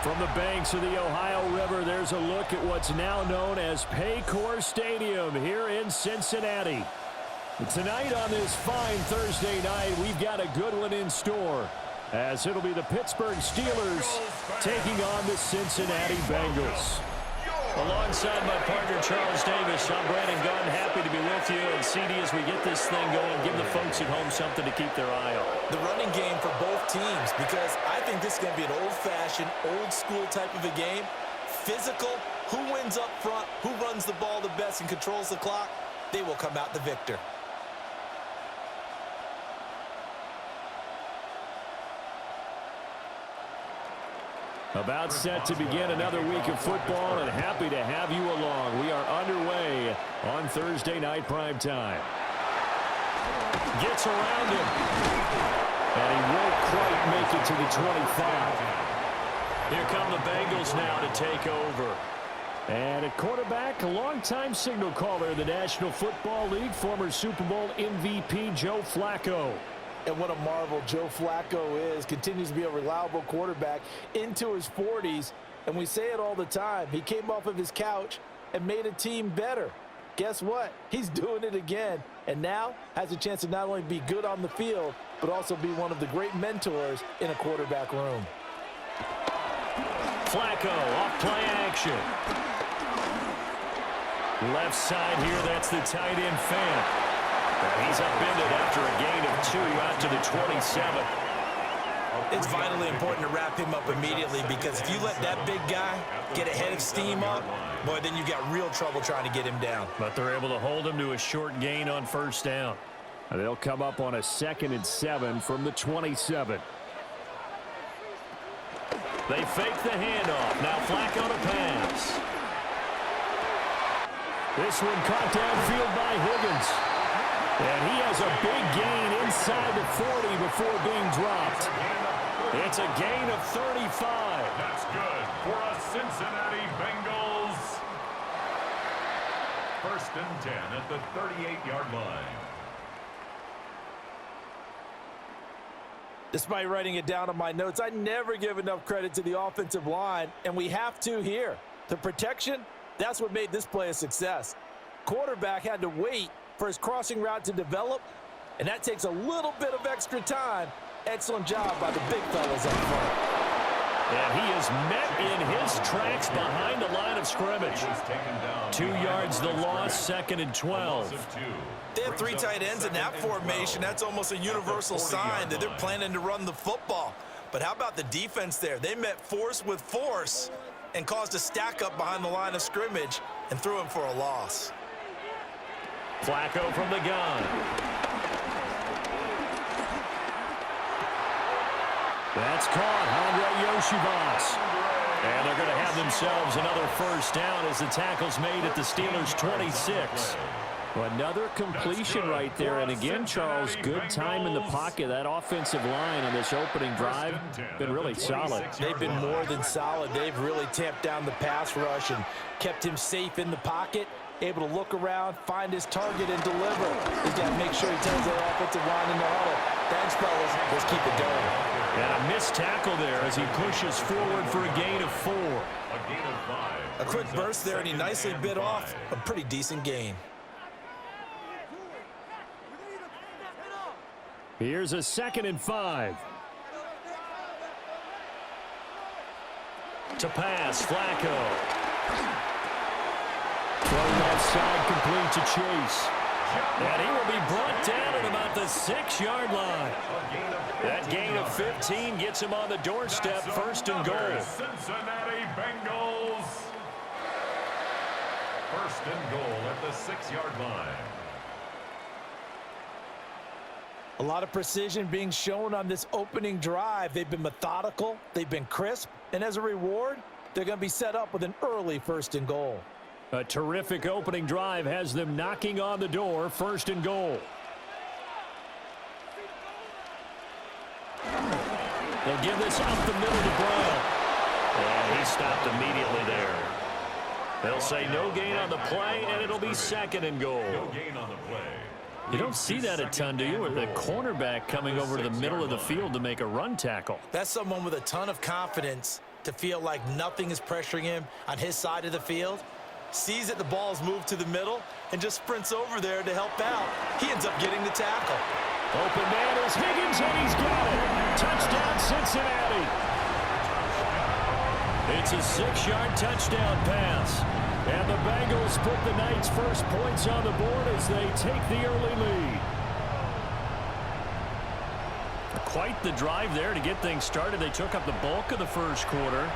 From the banks of the Ohio River, there's a look at what's now known as Paycor Stadium here in Cincinnati. Tonight on this fine Thursday night, we've got a good one in store, as it'll be the Pittsburgh Steelers taking on the Cincinnati Bengals. Alongside my partner, Charles Davis, I'm Brandon Gunn. Happy to be with you. And CD, as we get this thing going, give the folks at home something to keep their eye on. The running game for both teams, because I think this is going to be an old-fashioned, old-school type of a game. Physical, who wins up front, who runs the ball the best and controls the clock, they will come out the victor. About set to begin another week of football, and happy to have you along. We are underway on Thursday night primetime. Gets around him, and he won't quite make it to the 25. Here come the Bengals now to take over. And at quarterback, a longtime signal caller in the National Football League, former Super Bowl MVP Joe Flacco. And what a marvel Joe Flacco is. Continues to be a reliable quarterback into his 40s. And we say it all the time. He came off of his couch and made a team better. Guess what? He's doing it again. And now has a chance to not only be good on the field, but also be one of the great mentors in a quarterback room. Flacco off play action. Left side here, that's the tight end Fant. He's upended after a gain of 2 out to the 27. It's vitally important to wrap him up immediately, because if you let that big guy get a head of steam up, boy, then you got real trouble trying to get him down. But they're able to hold him to a short gain on first down. And they'll come up on a 2nd and 7 from the 27. They fake the handoff. Now Flacco to pass. This one caught downfield by Higgins. And he has a big gain inside the 40 before being dropped. It's a gain of 35. That's good for a Cincinnati Bengals. 1st and 10 at the 38-yard line. Despite writing it down on my notes, I never give enough credit to the offensive line, and we have to here. The protection, that's what made this play a success. Quarterback had to wait for his crossing route to develop, and that takes a little bit of extra time. Excellent job by the big fellas up front. And he is met in his tracks behind the line of scrimmage. 2 yards the loss, 2nd and 12. They have 3 tight ends in that formation. That's almost a universal sign that they're planning to run the football. But how about the defense there? They met force with force and caused a stack up behind the line of scrimmage and threw him for a loss. Flacco from the gun. That's caught. Andre Yoshibas. And they're going to have themselves another first down as the tackle's made at the Steelers' 26. Another completion right there. And again, Charles, good time in the pocket. That offensive line on this opening drive been really solid. They've been more than solid. They've really tamped down the pass rush and kept him safe in the pocket. Able to look around, find his target, and deliver. He's got to make sure he tells their offensive line in the huddle. Thanks, fellas. Let's keep it going. And a missed tackle there as he pushes forward for a gain of 4. A quick burst there, and he nicely bit off a pretty decent gain. Here's a 2nd and 5. To pass, Flacco. Thrown outside, complete to Chase. And he will be brought down at about the 6-yard line. That gain of 15 gets him on the doorstep, 1st and goal. Cincinnati Bengals. 1st and goal at the 6-yard line. A lot of precision being shown on this opening drive. They've been methodical, they've been crisp, and as a reward, they're going to be set up with an early 1st and goal. A terrific opening drive has them knocking on the door, 1st and goal. They'll give this up the middle to Brown. And he stopped immediately there. They'll say no gain on the play, and it'll be 2nd and goal. No gain on the play. You don't see that a ton, do you? With the cornerback coming over to the middle of the field to make a run tackle. That's someone with a ton of confidence to feel like nothing is pressuring him on his side of the field. Sees that the ball's moved to the middle and just sprints over there to help out. He ends up getting the tackle. Open man is Higgins, and he's got it. Touchdown, Cincinnati. It's a 6-yard touchdown pass. And the Bengals put the night's first points on the board as they take the early lead. Quite the drive there to get things started. They took up the bulk of the first quarter,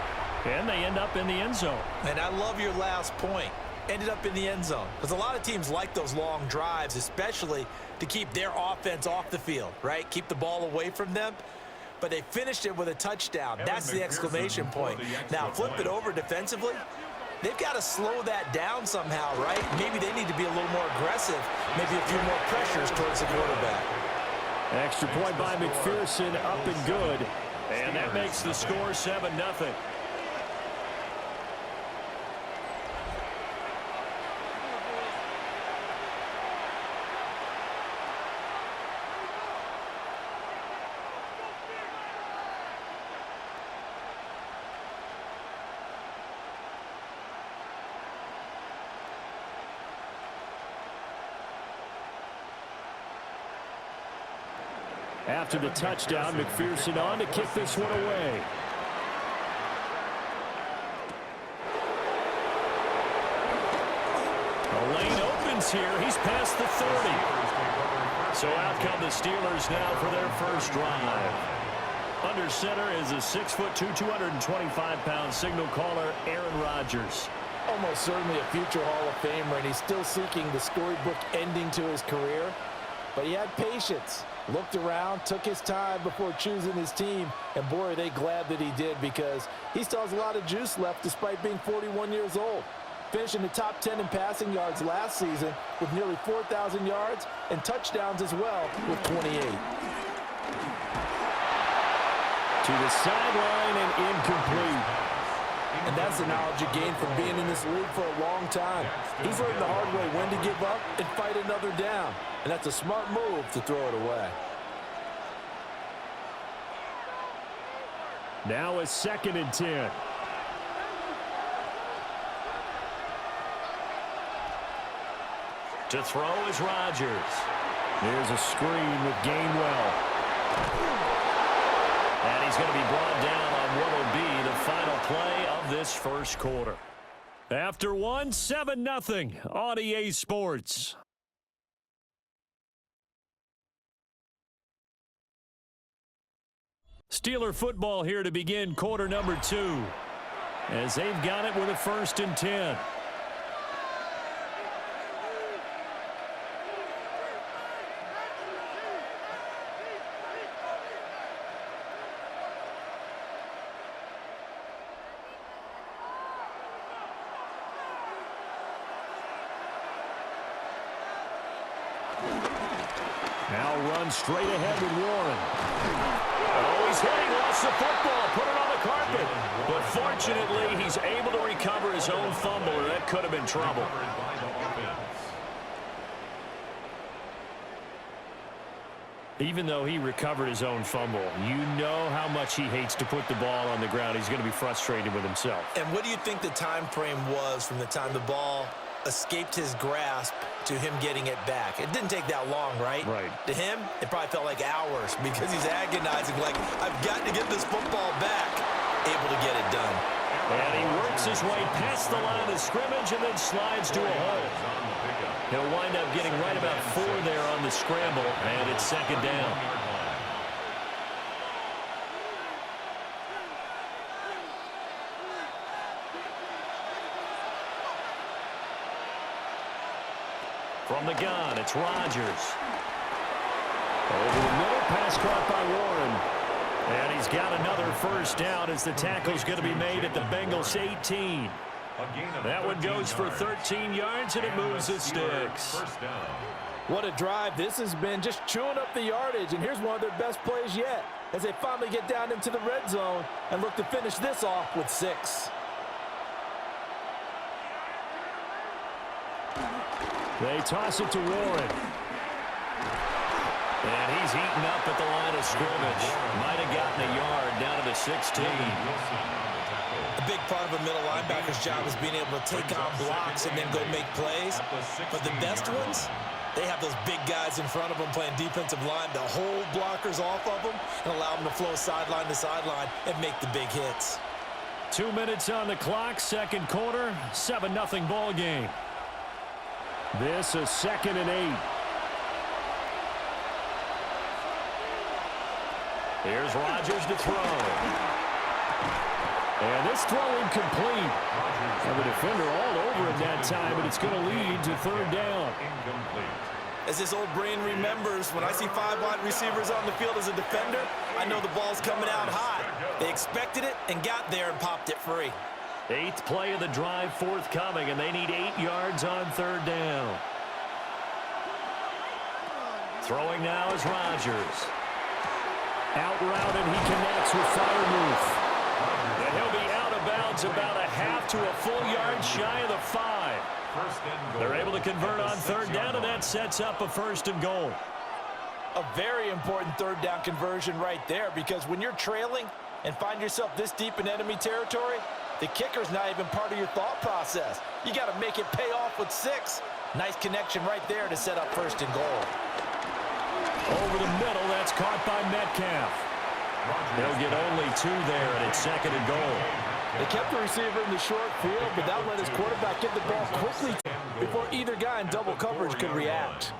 and they end up in the end zone. And I love your last point. Ended up in the end zone. Because a lot of teams like those long drives, especially to keep their offense off the field, right? Keep the ball away from them. But they finished it with a touchdown. That's the exclamation point. Now, flip it over defensively. They've got to slow that down somehow, right? Maybe they need to be a little more aggressive. Maybe a few more pressures towards the quarterback. Extra point by McPherson, up and good. And that makes the score 7-0. After the touchdown, McPherson on to kick this one away. The lane opens here. He's past the 30. So out come the Steelers now for their first drive. Under center is a 6'2", 225-pound signal caller, Aaron Rodgers. Almost certainly a future Hall of Famer, and he's still seeking the storybook ending to his career. But he had patience. Looked around, took his time before choosing his team, and boy, are they glad that he did, because he still has a lot of juice left despite being 41 years old. Finishing the top 10 in passing yards last season with nearly 4,000 yards and touchdowns as well with 28. To the sideline and incomplete. And that's the knowledge you gain from being in this league for a long time. He's learned the hard way when to give up and fight another down. And that's a smart move to throw it away. Now a 2nd and 10. To throw is Rodgers. There's a screen with Gainwell. And he's going to be brought down on what will be the final play of this first quarter. After one, 7-0 on EA Sports. Steeler football here to begin quarter number 2. As they've got it with a 1st and 10. Now run straight ahead with Warren. Oh, he's hitting, lost the football, put it on the carpet. But fortunately, he's able to recover his own fumble, or that could have been trouble. Even though he recovered his own fumble, you know how much he hates to put the ball on the ground. He's going to be frustrated with himself. And what do you think the time frame was from the time the ball escaped his grasp to him getting it back? It didn't take that long, right? Right. To him, it probably felt like hours because he's agonizing, like, I've got to get this football back. Able to get it done. And he works his way past the line of scrimmage and then slides to a hole. He'll wind up getting right about 4 there on the scramble, and it's 2nd down. From the gun, it's Rodgers. Over the middle, pass caught by Warren. And he's got another 1st down as the tackle's going to be made at the Bengals 18. That one goes for 13 yards, and it moves the sticks. What a drive this has been, just chewing up the yardage. And here's one of their best plays yet as they finally get down into the red zone and look to finish this off with 6. They toss it to Warren. And he's eaten up at the line of scrimmage. Might have gotten a yard down to the 16. A big part of a middle linebacker's job is being able to take on blocks and then go make plays. But the best ones, they have those big guys in front of them playing defensive line to hold blockers off of them and allow them to flow sideline to sideline and make the big hits. 2 minutes on the clock, second quarter, 7-0 ball game. This is 2nd and 8. Here's Rodgers to throw. And this throw incomplete. And the defender all over it that time, but it's going to lead to 3rd down. As this old brain remembers, when I see 5 wide receivers on the field as a defender, I know the ball's coming out high. They expected it and got there and popped it free. 8th play of the drive forthcoming, and they need 8 yards on 3rd down. Throwing now is Rodgers. Out route, and he connects with Firemouth. And he'll be out of bounds about a half to a full yard shy of the 5. They're able to convert on 3rd down, and that sets up a 1st and goal. A very important 3rd down conversion right there, because when you're trailing and find yourself this deep in enemy territory, the kicker's not even part of your thought process. You got to make it pay off with 6. Nice connection right there to set up 1st and goal. Over the middle, that's caught by Metcalf. They'll get only 2 there, and it's 2nd and goal. They kept the receiver in the short field, but that let his quarterback get the ball quickly before either guy in double coverage could react.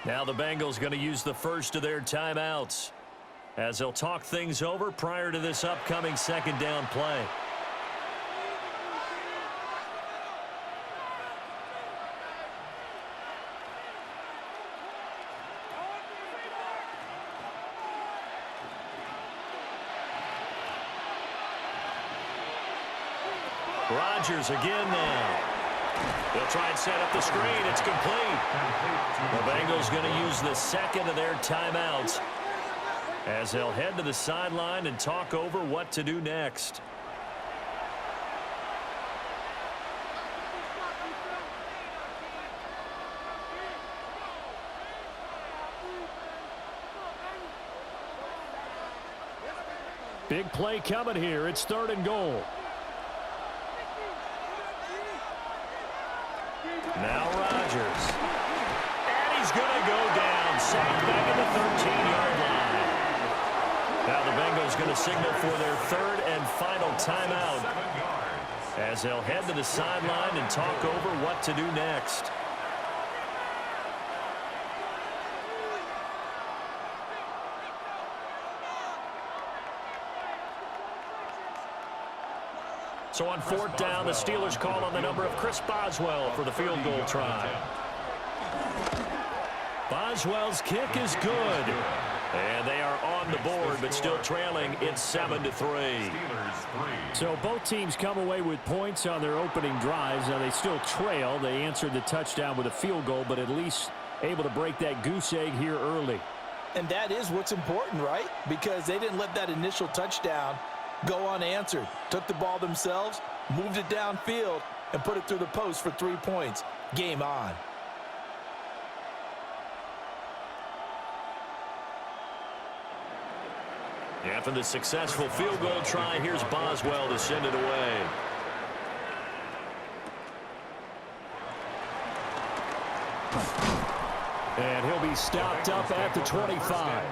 Now the Bengals going to use the first of their timeouts as they'll talk things over prior to this upcoming 2nd down play. Rodgers again now. They'll try and set up the screen. It's complete. The Bengals going to use the 2nd of their timeouts as they'll head to the sideline and talk over what to do next. Big play coming here. It's 3rd and goal. Now Rodgers. And he's going to go down. Sacked back at the 13-yard line. Now the Bengals going to signal for their 3rd and final timeout as they'll head to the sideline and talk over what to do next. So on 4th down, the Steelers call on the number of Chris Boswell for the field goal try. Boswell's kick is good. And they are on the board, but still trailing. It's 7-3. So both teams come away with points on their opening drives. Now they still trail. They answered the touchdown with a field goal, but at least able to break that goose egg here early. And that is what's important, right? Because they didn't let that initial touchdown go unanswered. Took the ball themselves, moved it downfield, and put it through the post for 3 points. Game on. After the successful field goal try, here's Boswell to send it away. And he'll be stopped up at the 25.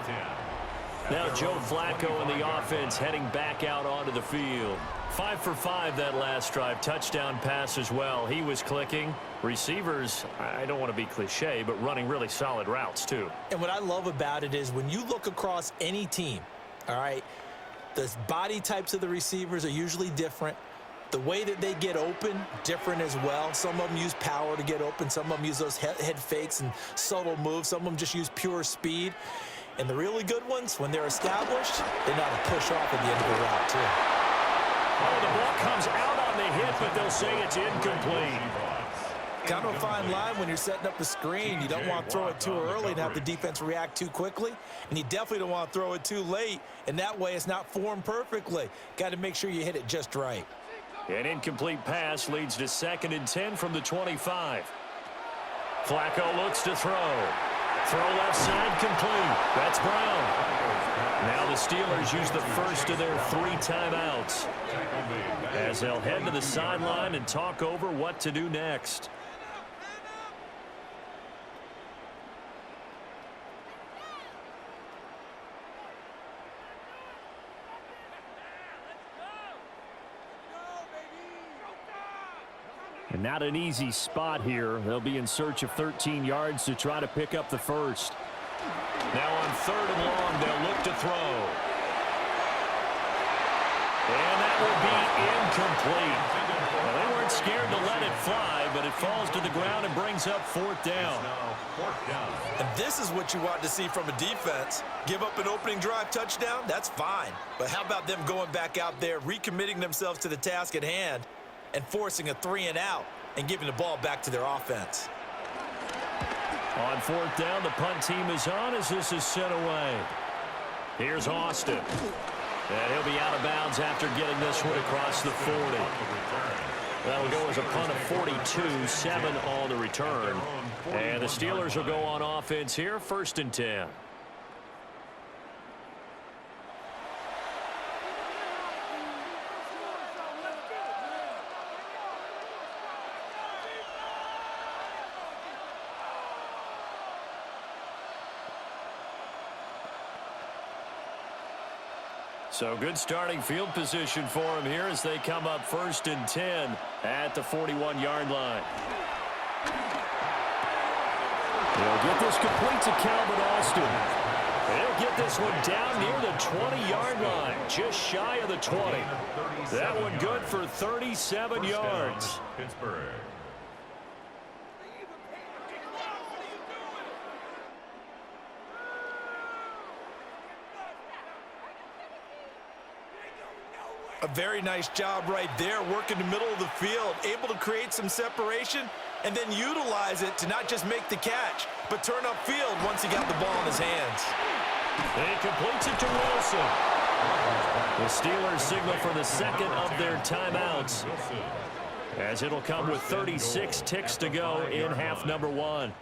Now Joe Flacco and the offense heading back out onto the field. 5 for 5 that last drive. Touchdown pass as well. He was clicking. Receivers, I don't want to be cliche, but running really solid routes too. And what I love about it is when you look across any team, all right, the body types of the receivers are usually different. The way that they get open, different as well. Some of them use power to get open. Some of them use those head fakes and subtle moves. Some of them just use pure speed. And the really good ones, when they're established, they know how to push off at the end of the route, too. Oh, the ball comes out on the hit, but they'll say it's incomplete. Kind of a fine line when you're setting up the screen. You don't want to throw it too early and have the defense react too quickly. And you definitely don't want to throw it too late. And that way it's not formed perfectly. Got to make sure you hit it just right. An incomplete pass leads to 2nd and 10 from the 25. Flacco looks to throw. Throw left side complete. That's Brown. Now the Steelers use the first of their 3 timeouts as they'll head to the sideline and talk over what to do next. And not an easy spot here. They'll be in search of 13 yards to try to pick up the first. Now on 3rd and long, they'll look to throw. And that will be incomplete. Well, they weren't scared to let it fly, but it falls to the ground and brings up 4th down. And this is what you want to see from a defense. Give up an opening drive touchdown, that's fine. But how about them going back out there, recommitting themselves to the task at hand, and forcing a 3-and-out and giving the ball back to their offense. On 4th down, the punt team is on as this is sent away. Here's Austin. And he'll be out of bounds after getting this one across the 40. That'll go as a punt of 42, 7 on the return. And the Steelers will go on offense here, 1st and 10. So good starting field position for him here as they come up 1st and 10 at the 41-yard line. They'll get this complete to Calvin Austin. They'll get this one down near the 20-yard line, just shy of the 20. That one good for 37 yards. Pittsburgh. A very nice job right there, working the middle of the field, able to create some separation and then utilize it to not just make the catch, but turn upfield once he got the ball in his hands. He completes it to Wilson. The Steelers signal for the 2nd of their timeouts, as it'll come with 36 ticks to go in half number 1.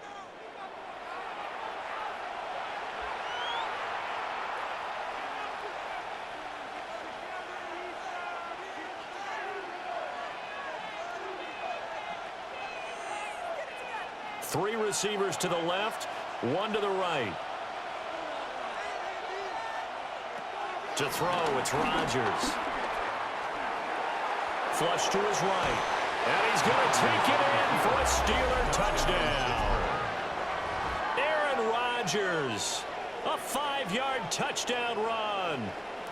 Three receivers to the left, 1 to the right. To throw, it's Rodgers. Flush to his right. And he's going to take it in for a Steeler touchdown. Aaron Rodgers, a 5-yard touchdown run.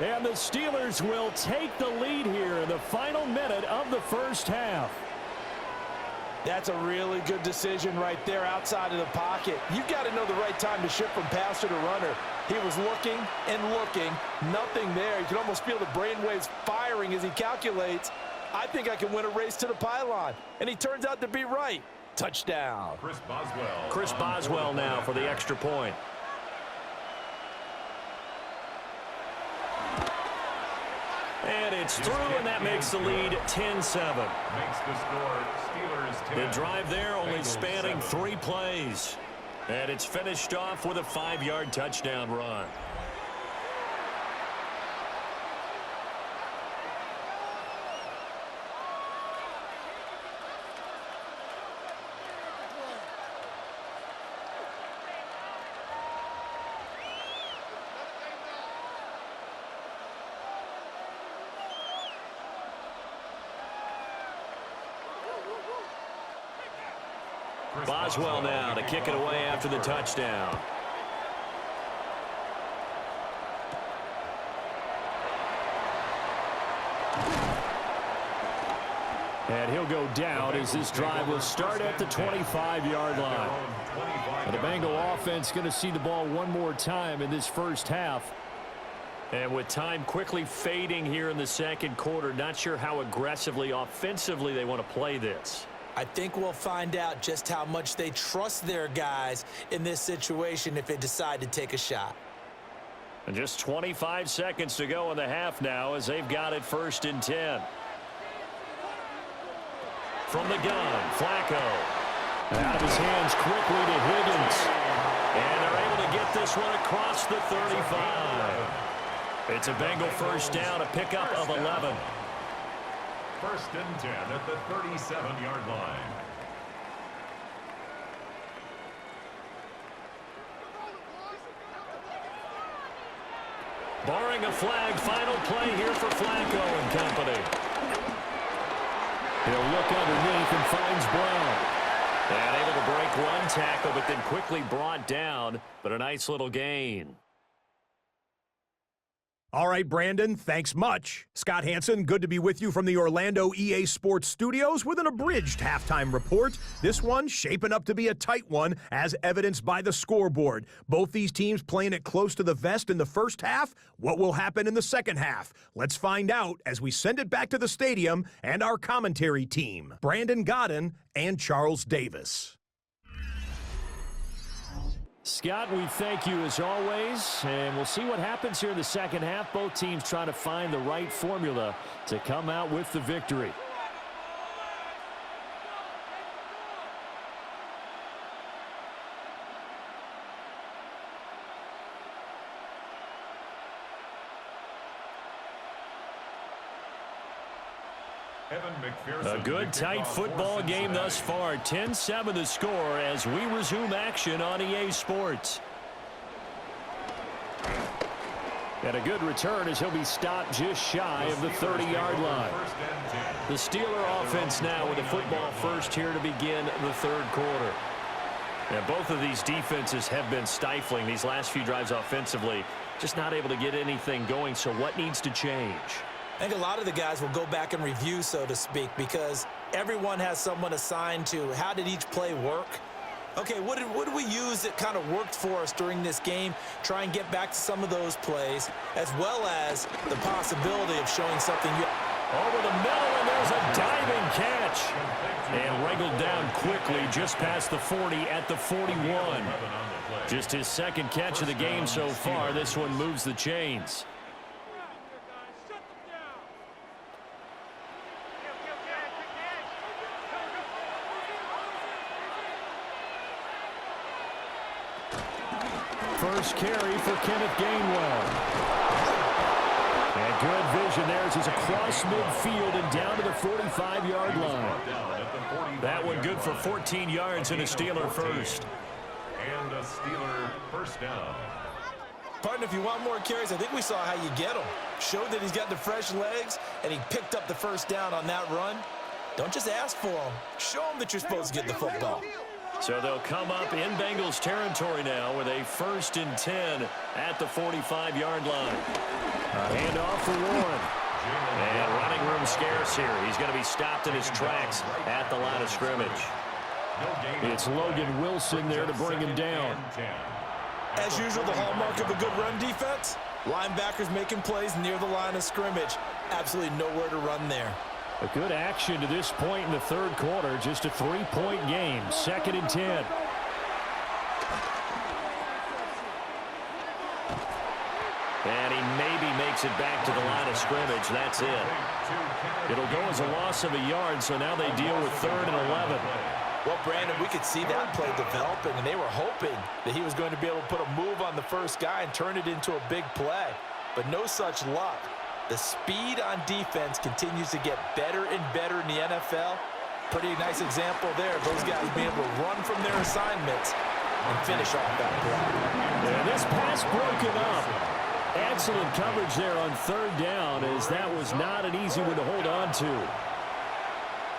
And the Steelers will take the lead here in the final minute of the first half. That's a really good decision right there outside of the pocket. You've got to know the right time to shift from passer to runner. He was looking and looking, nothing there. You can almost feel the brainwaves firing as he calculates, I think I can win a race to the pylon. And he turns out to be right. Touchdown. Chris Boswell now for the extra point. And it's through, and that makes the lead 10-7. Makes the score Steelers 10. The drive there only spanning 3 plays. And it's finished off with a 5-yard touchdown run. Boswell now to kick it away after the touchdown. And he'll go down as this drive will start at the 25-yard line. And the Bengal offense going to see the ball one more time in this first half. And with time quickly fading here in the second quarter, not sure how aggressively, offensively they want to play this. I think we'll find out just how much they trust their guys in this situation if they decide to take a shot. And just 25 seconds to go in the half now as they've got it 1st and 10. From the gun, Flacco. Out of his hands quickly to Higgins. And they're able to get this one across the 35. It's a Bengal first down, a pickup of 11. First and 10 at the 37-yard line. Barring a flag, final play here for Flacco and company. He'll look underneath and finds Brown. And able to break one tackle, but then quickly brought down. But a nice little gain. All right, Brandon, thanks much. Scott Hansen, good to be with you from the Orlando EA Sports Studios with an abridged halftime report. This one shaping up to be a tight one, as evidenced by the scoreboard. Both these teams playing it close to the vest in the first half. What will happen in the second half? Let's find out as we send it back to the stadium and our commentary team, Brandon Godden and Charles Davis. Scott, we thank you as always, and we'll see what happens here in the second half. Both teams trying to find the right formula to come out with the victory. A good, tight football game thus far. 10-7 the score as we resume action on EA Sports. And a good return as he'll be stopped just shy of the 30-yard line. The Steeler offense now with the football first here to begin the third quarter. And both of these defenses have been stifling these last few drives offensively. Just not able to get anything going, so what needs to change? I think a lot of the guys will go back and review, so to speak, because everyone has someone assigned to how did each play work. Okay, what did we use that kind of worked for us during this game? Try and get back to some of those plays, as well as the possibility of showing something. Over the middle, and there's a diving catch. And wrangled down quickly just past the 40 at the 41. Just his second catch of the game so far. This one moves the chains. First carry for Kenneth Gainwell. And good vision there as he's across midfield and down to the 45-yard line. That one good for 14 yards and a Steeler first. And a Steeler first down. Partner, if you want more carries, I think we saw how you get them. Showed that he's got the fresh legs, and he picked up the first down on that run. Don't just ask for them. Show them that you're supposed to get the football. So they'll come up in Bengals territory now with a 1st and 10 at the 45-yard line. Handoff for Warren. And running room scarce here. He's going to be stopped in his tracks at the line of scrimmage. It's Logan Wilson there to bring him down. As usual, the hallmark of a good run defense, linebackers making plays near the line of scrimmage. Absolutely nowhere to run there. A good action to this point in the third quarter. Just a 3-point game. 2nd and 10. And he maybe makes it back to the line of scrimmage. That's it. It'll go as a loss of a yard, so now they deal with 3rd and 11. Well, Brandon, we could see that play developing, and they were hoping that he was going to be able to put a move on the first guy and turn it into a big play. But no such luck. The speed on defense continues to get better and better in the NFL. Pretty nice example there. Those guys being able to run from their assignments and finish off that play. And this pass broken up. Excellent coverage there on 3rd down, as that was not an easy one to hold on to.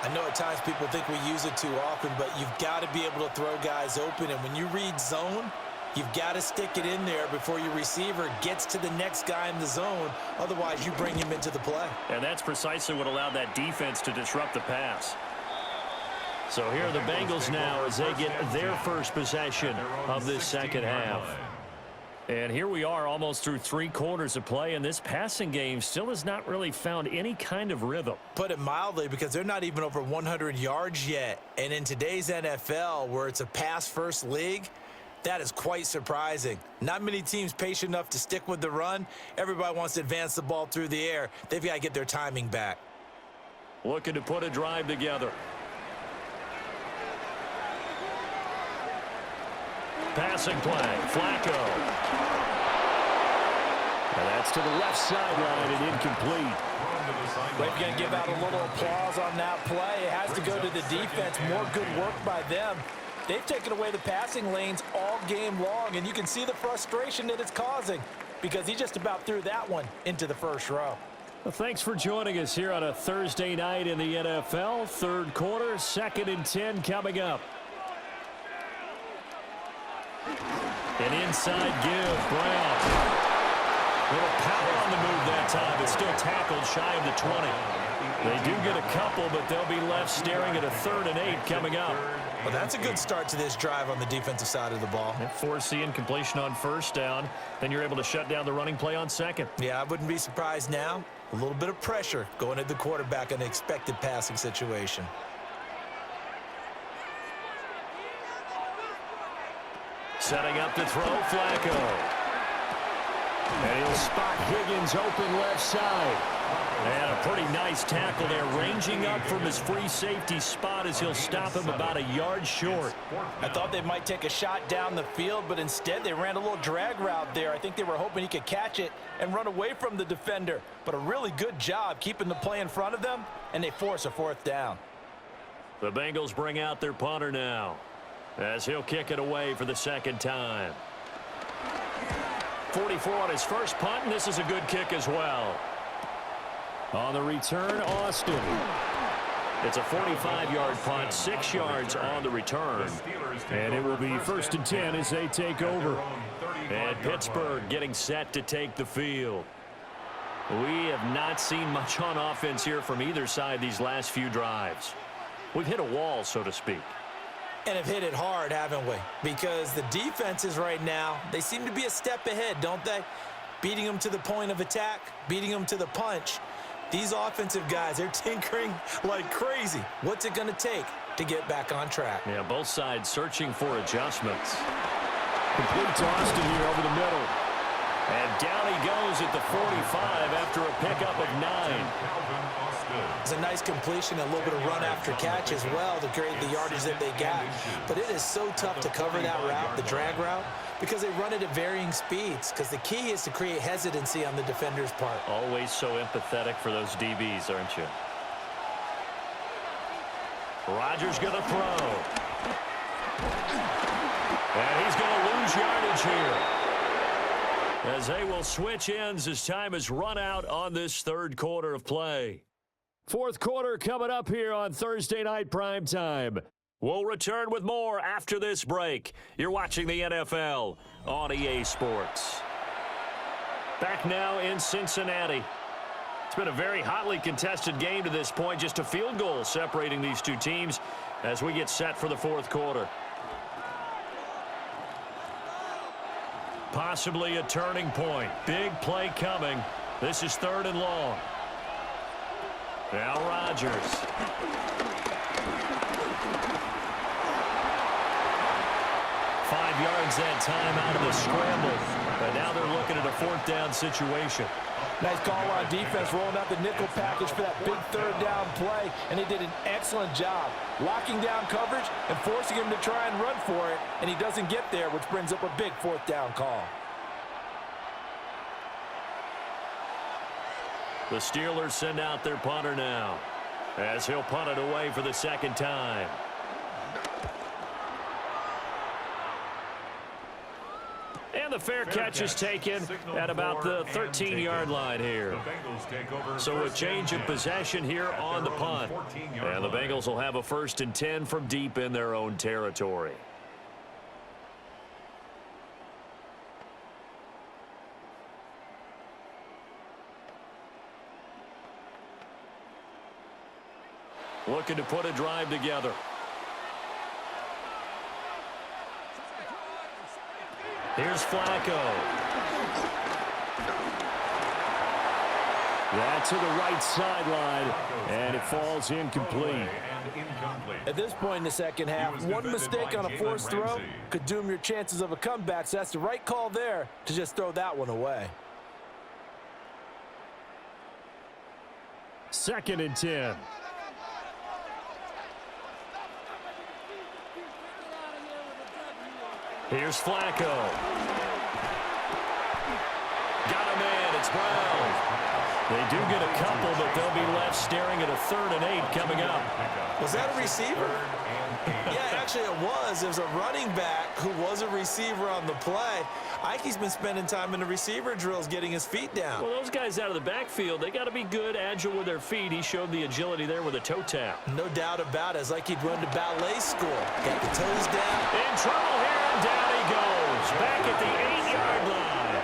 I know at times people think we use it too often, but you've got to be able to throw guys open. And when you read zone, you've got to stick it in there before your receiver gets to the next guy in the zone. Otherwise, you bring him into the play. And that's precisely what allowed that defense to disrupt the pass. So here are the Bengals now as they get their first possession of this second half. And here we are almost through 3 quarters of play, and this passing game still has not really found any kind of rhythm. Put it mildly, because they're not even over 100 yards yet. And in today's NFL, where it's a pass-first league, that is quite surprising. Not many teams patient enough to stick with the run. Everybody wants to advance the ball through the air. They've got to get their timing back. Looking to put a drive together. passing play. Flacco. And that's to the left sideline and incomplete. They're going to give out a little applause on that play. It has to go to the defense. More good work by them. They've taken away the passing lanes all game long, and you can see the frustration that it's causing because he just about threw that one into the first row. Well, thanks for joining us here on a Thursday night in the NFL. Third quarter, 2nd and 10 coming up. An inside give, Brown. Little power on the move that time, but still tackled shy of the 20. They do get a couple, but they'll be left staring at a 3rd and 8 coming up. Well, that's a good start to this drive on the defensive side of the ball. Force the incompletion on 1st down, then you're able to shut down the running play on 2nd. Yeah, I wouldn't be surprised now. A little bit of pressure going at the quarterback in an expected passing situation. Setting up to throw, Flacco. And he'll spot Higgins open left side. And a pretty nice tackle there, ranging up from his free safety spot as he'll stop him about a yard short. I thought they might take a shot down the field, but instead they ran a little drag route there. I think they were hoping he could catch it and run away from the defender. But a really good job keeping the play in front of them, and they force a 4th down. The Bengals bring out their punter now as he'll kick it away for the 2nd time. 44 on his first punt, and this is a good kick as well. On the return, Austin. It's a 45-yard punt, 6 yards on the return. And it will be 1st and 10 as they take over. And Pittsburgh getting set to take the field. We have not seen much on offense here from either side these last few drives. We've hit a wall, so to speak. And have hit it hard, haven't we? Because the defenses right now, they seem to be a step ahead, don't they? Beating them to the point of attack, beating them to the punch. These offensive guys, they're tinkering like crazy. What's it going to take to get back on track? Yeah, both sides searching for adjustments. Complete to Austin here over the middle. And down he goes at the 45 after a pickup of 9. It's a nice completion, a little bit of run after catch as well to create the yardage that they got. But it is so tough to cover that route, the drag route, because they run it at varying speeds. Because the key is to create hesitancy on the defender's part. Always so empathetic for those DBs, aren't you? Rodgers going to throw. And he's going to lose yardage here, as they will switch ends as time is run out on this 3rd quarter of play. 4th quarter coming up here on Thursday Night Primetime. We'll return with more after this break. You're watching the NFL on EA Sports. Back now in Cincinnati. It's been a very hotly contested game to this point. Just a field goal separating these two teams as we get set for the 4th quarter. Possibly a turning point. Big play coming. This is 3rd and long. Now Rodgers. 5 yards that time out of the scramble. But now they're looking at a 4th down situation. Nice call on defense, rolling out the nickel package for that big 3rd down play. And they did an excellent job locking down coverage and forcing him to try and run for it. And he doesn't get there, which brings up a big 4th down call. The Steelers send out their punter now, as he'll punt it away for the 2nd time. And the fair catch is taken at about the 13-yard line here. So a change of possession here on the punt. And the Bengals will have a 1st and 10 from deep in their own territory. Looking to put a drive together. Here's Flacco. That's to the right sideline, and it falls incomplete. At this point in the 2nd half, one mistake on a forced throw could doom your chances of a comeback, so that's the right call there to just throw that one away. 2nd and 10. Here's Flacco. Got a man. It's Brown. They do get a couple, but they'll be left staring at a 3rd and 8 coming up. Was that a receiver? Yeah, actually it was. It was a running back who was a receiver on the play. Ike's been spending time in the receiver drills getting his feet down. Well, those guys out of the backfield, they got to be good, agile with their feet. He showed the agility there with a toe tap. No doubt about it. It's like he'd run to ballet school. Got the toes down. In trouble here, and down he goes. Back at the 8-yard line.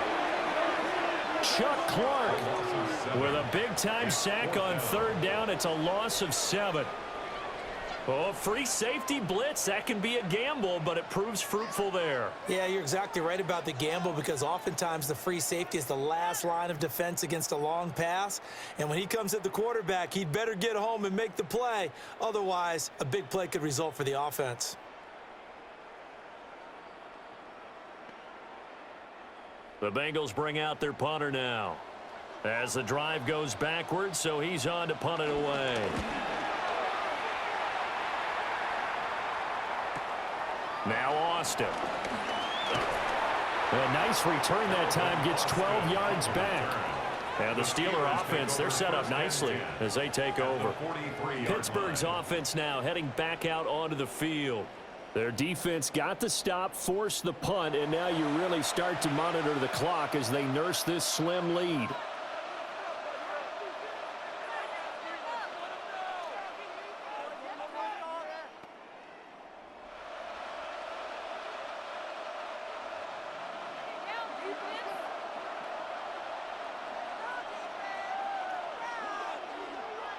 Chuck Clark with a big-time sack on 3rd down. It's a loss of 7. Oh, free safety blitz. That can be a gamble, but it proves fruitful there. Yeah, you're exactly right about the gamble because oftentimes the free safety is the last line of defense against a long pass. And when he comes at the quarterback, he'd better get home and make the play. Otherwise, a big play could result for the offense. The Bengals bring out their punter now as the drive goes backwards, so he's on to punt it away. Now Austin. A nice return that time, gets 12 yards back. And the Steeler offense, they're set up nicely as they take over. Pittsburgh's offense now heading back out onto the field. Their defense got the stop, forced the punt, and now you really start to monitor the clock as they nurse this slim lead.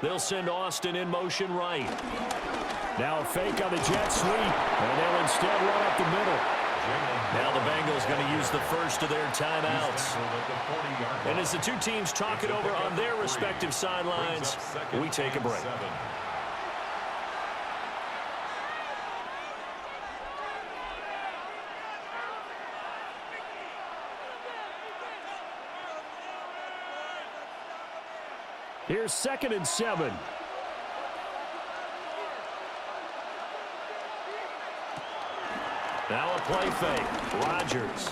They'll send Austin in motion right. Now a fake on the jet sweep, and they'll instead run up the middle. Now the Bengals going to use the first of their timeouts. And as the two teams talk it over on their respective sidelines, we take a break. Here's 2nd and 7. Now a play fake. Rodgers.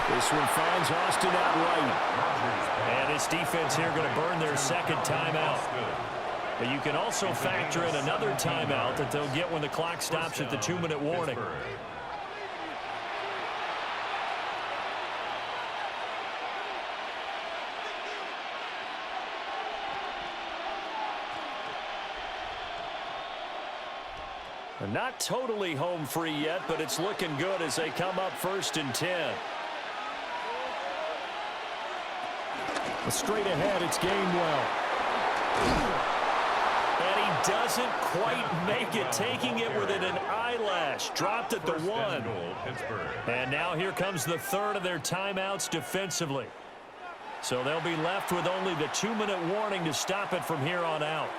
This one finds Austin out right. And this defense here going to burn their 2nd timeout. But you can also factor in another timeout that they'll get when the clock stops at the 2-minute warning. Not totally home free yet, but it's looking good as they come up 1st and 10. Straight ahead, it's Gainwell. And he doesn't quite make it, taking it within an eyelash. Dropped at the 1. And now here comes the 3rd of their timeouts defensively. So they'll be left with only the 2-minute warning to stop it from here on out.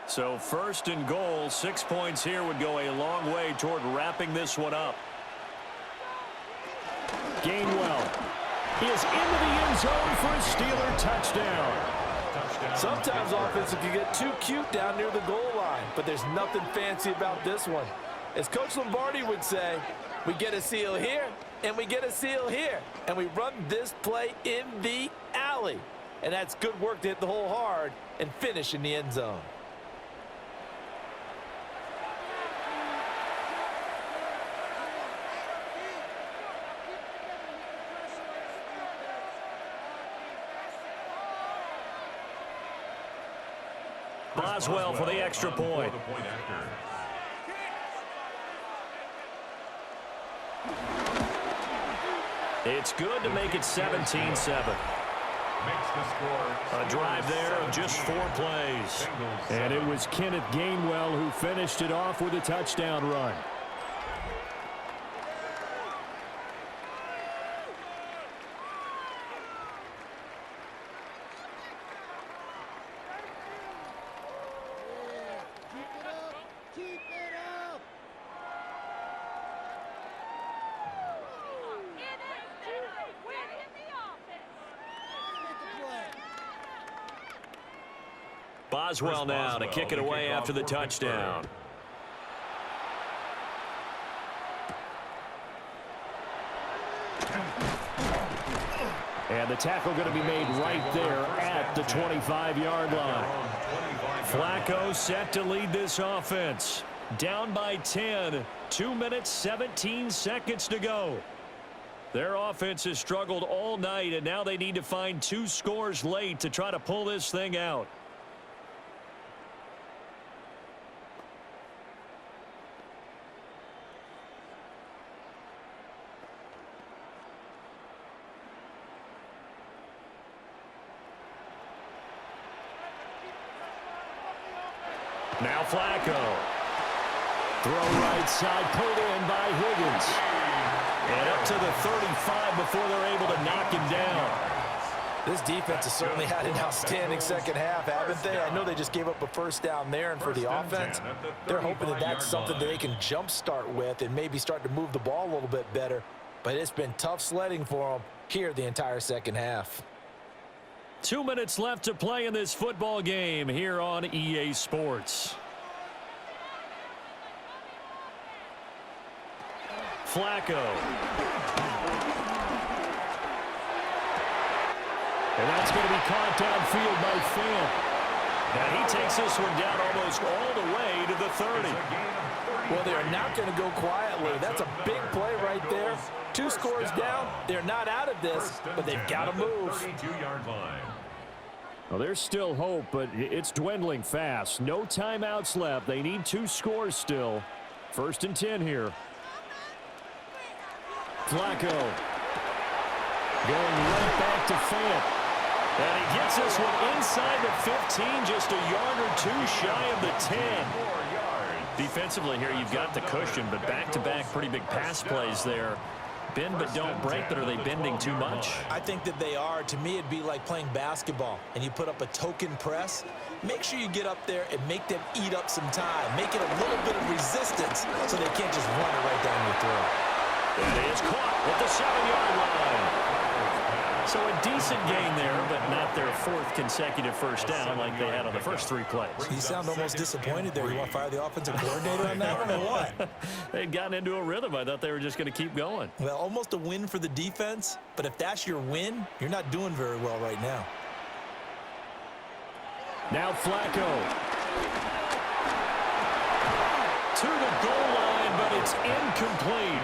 So 1st and goal, 6 points here would go a long way toward wrapping this one up. Gainwell is into the end zone for a Steeler touchdown. Sometimes offenses can get too cute down near the goal line, but there's nothing fancy about this one. As Coach Lombardi would say, we get a seal here, and we get a seal here, and we run this play in the alley. And that's good work to hit the hole hard and finish in the end zone. Boswell for the extra point. It's good to make it 17-7. A drive there of just 4 plays. And it was Kenneth Gainwell who finished it off with a touchdown run. Boswell now to kick it away after the touchdown. And the tackle going to be made right there at the 25-yard line. Flacco set to lead this offense. Down by 10. 2 minutes, 17 seconds to go. Their offense has struggled all night, and now they need to find 2 scores late to try to pull this thing out. Now Flacco. Throw right side, pulled in by Higgins. And up to the 35 before they're able to knock him down. This defense has certainly had an outstanding second half, haven't they? I know they just gave up a first down there, and for the offense, they're hoping that that's something that they can jumpstart with and maybe start to move the ball a little bit better. But it's been tough sledding for them here the entire second half. 2 minutes left to play in this football game here on EA Sports. Flacco. And that's going to be caught downfield by Fant. Now he takes this one down almost all the way to the 30. Well, they're not going to go quietly. That's a big play right there. 2 scores down. They're not out of this, but they've got to move. 32-yard line. Well, there's still hope, but it's dwindling fast. No timeouts left. They need 2 scores still. 1st and 10 here. Flacco. Going right back to Fant. And he gets this one inside the 15, just a yard or 2 shy of the 10. Defensively here, you've got the cushion, but back-to-back pretty big pass plays there. Bend but don't break, but are they bending too much? I think that they are. To me, it'd be like playing basketball, and you put up a token press. Make sure you get up there and make them eat up some time. Make it a little bit of resistance so they can't just run it right down your throat. And it is caught at the 7-yard line. So a decent gain there, but not their 4th consecutive first down like they had on the first 3 plays. You sound almost disappointed there. You want to fire the offensive coordinator on that one or what? They'd gotten into a rhythm. I thought they were just going to keep going. Well, almost a win for the defense, but if that's your win, you're not doing very well right now. Now Flacco. To the goal line, but it's incomplete.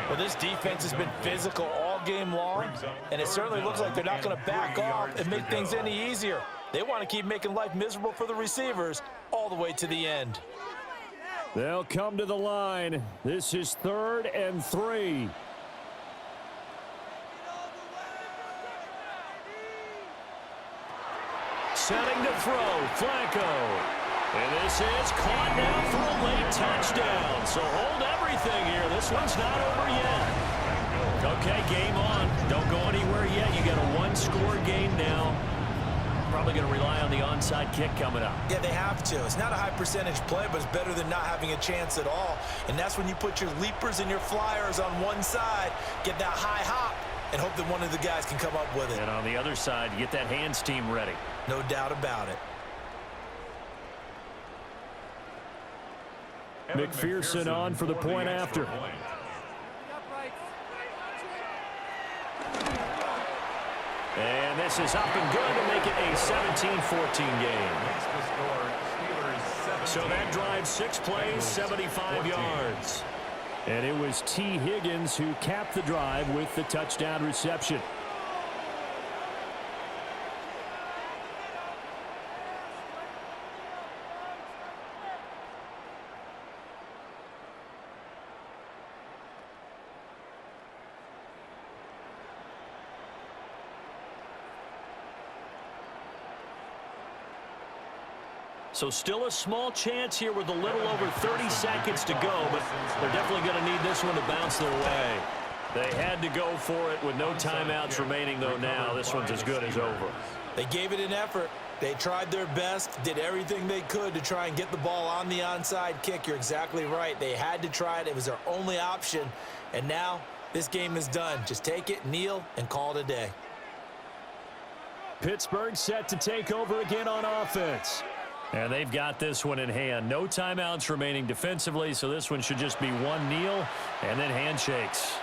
Well, this defense has been physical all game long, and it certainly looks like they're not going to back off and make things any easier. They want to keep making life miserable for the receivers all the way to the end. They'll come to the line. This is 3rd and 3. Setting to throw, Flacco. And this is caught now for a late touchdown. So hold everything here. This one's not over yet. Okay, game on. Don't go anywhere yet. You got a 1-score game now. Probably going to rely on the onside kick coming up. Yeah, they have to. It's not a high percentage play, but it's better than not having a chance at all. And that's when you put your leapers and your flyers on one side, get that high hop, and hope that one of the guys can come up with it. And on the other side, get that hands team ready. No doubt about it. McPherson on for the point after. And this is up and good to make it a 17-14 game. So that drives 6 plays, 75 yards. And it was T. Higgins who capped the drive with the touchdown reception. So still a small chance here with a little over 30 seconds to go, but they're definitely going to need this one to bounce their way. They had to go for it with no timeouts remaining, though now this one's as good as over. They gave it an effort. They tried their best, did everything they could to try and get the ball on the onside kick. You're exactly right. They had to try it. It was their only option. And now this game is done. Just take it, kneel, and call it a day. Pittsburgh set to take over again on offense. And they've got this one in hand. No timeouts remaining defensively, so this one should just be one kneel and then handshakes.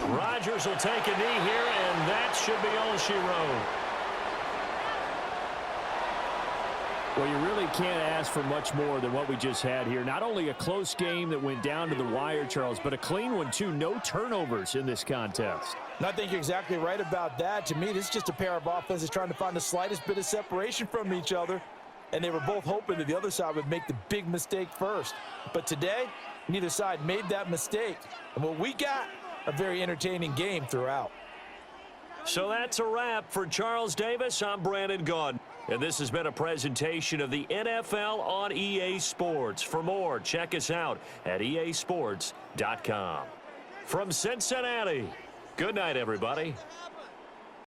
Rodgers will take a knee here, and that should be all she wrote. Well, you really can't ask for much more than what we just had here. Not only a close game that went down to the wire, Charles, but a clean one, too. No turnovers in this contest. And I think you're exactly right about that. To me, this is just a pair of offenses trying to find the slightest bit of separation from each other, and they were both hoping that the other side would make the big mistake first. But today, neither side made that mistake. And what we got, a very entertaining game throughout. So that's a wrap for Charles Davis. I'm Brandon Gaudin. And this has been a presentation of the NFL on EA Sports. For more, check us out at easports.com. From Cincinnati, good night, everybody.